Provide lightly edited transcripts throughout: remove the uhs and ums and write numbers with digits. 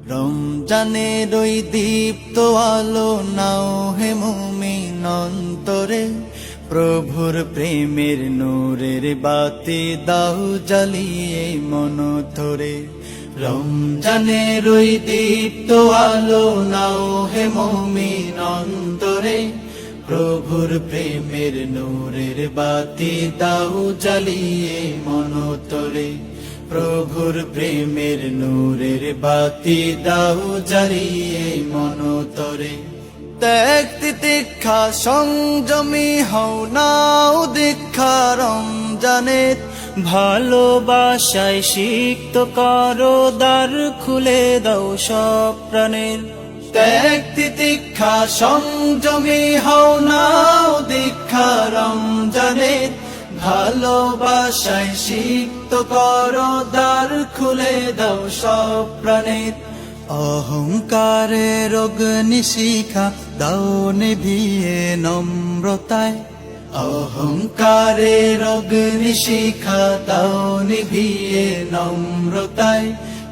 রমজানের ওই দীপ্ত আলো নাও হে মুমিন অন্তরে, প্রভুর প্রেমের নূরের বাতি দাও জ্বালিয়ে মন ধরে। রমজানের ওই দীপ্ত আলো নাও হে মুমিন অন্তরে, প্রভুর প্রেমের নূরের বাতি দাও জ্বালিয়ে মন ধরে। প্রভুর প্রেমের নূরের বাতি দাও জ্বালিয়ে মন তরে। ত্যাগ তিতিক্ষা সংযমী হও নাও দীক্ষা রমজানের, ভালোবাসায় সিক্ত করো দ্বার খুলে দাও সব প্রাণের। ত্যাগ তিতিক্ষা সংযমী হও নাও দীক্ষা রমজানের, ভালোবাসায় সিক্ত করো দ্বার খুলে দাও সব প্রাণের। অহংকারের অগ্নিশিখা দাও নিভিয়ে নম্রতায়, অহংকারের অগ্নিশিখা দাও নিভিয়ে নম্রতায়।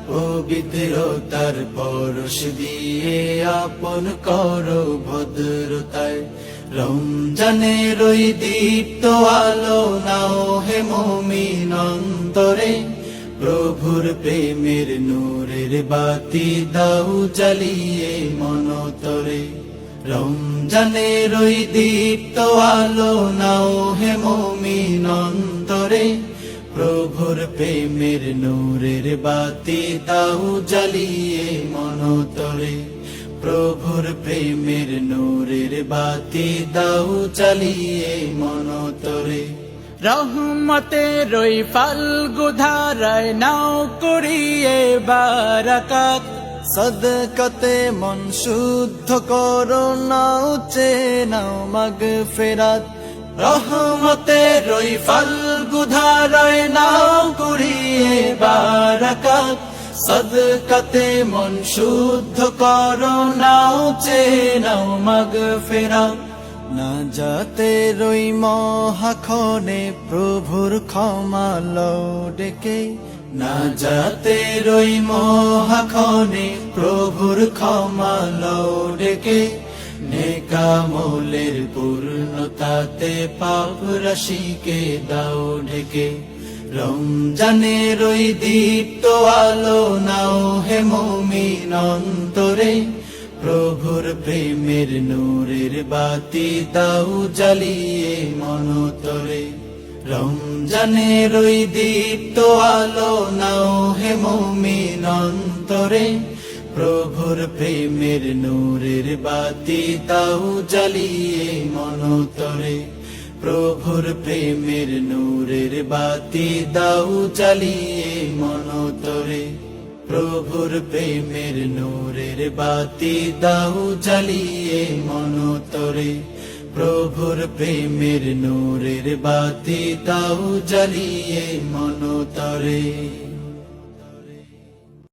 পবিত্রতার পরশ দিয়ে আপন করো ভদ্রতায়। রমজানের ওই দীপ্ত আলো নাও হে মুমিন অন্তরে, প্রভুর প্রেমের নূরের বাতি দাও জ্বালিয়ে মন তরে। রমজানের ওই দীপ্ত আলো নাও হে মুমিন অন্তরে, প্রভুর প্রেমের নূরের বাতি দাও জ্বালিয়ে মন তরে। প্রভুর প্রেমের নূরের বাতি দাও জ্বালিয়ে মন তরে। রহমতের ওই ফাল্গু ধারায় নাও করিয়ে বারাকাত, সদকাতে মন শুদ্ধ করো নাও নাও মাগফিরাত। রহমতের ওই ফাল্গু ধারায় নাও করিয়ে বারাকাত, সদকাতে মন শুদ্ধ করো নাও নাও মাগফিরাত। না যাতে রই মহাক্ষণে প্রভুর ক্ষমা লও ডেকে, না যাতে রই মহাক্ষণে প্রভুর ক্ষমা লও ডেকে। নেকামলের পূর্ণতাতে পাপ রাশিকে দাও ঢেকে। রমজানের ওই দীপ্ত আলো নাও হে মুমিন অন্তরে, প্রভুর প্রেমের নূরের বাতি দাও জ্বালিয়ে মন তরে। রমজানের ওই দীপ্ত আলো নাও হে মুমিন অন্তরে, প্রভুর প্রেমের নূরের বাতি দাও জ্বালিয়ে মন তরে। প্রভুর প্রেমের নূরের বাতি দাও জ্বালিয়ে মন তরে। প্রভুর প্রেমের নূরের বাতি দাও জ্বালিয়ে মন তরে। প্রভুর প্রেমের নূরের বাতি দাও জ্বালিয়ে মন তরে।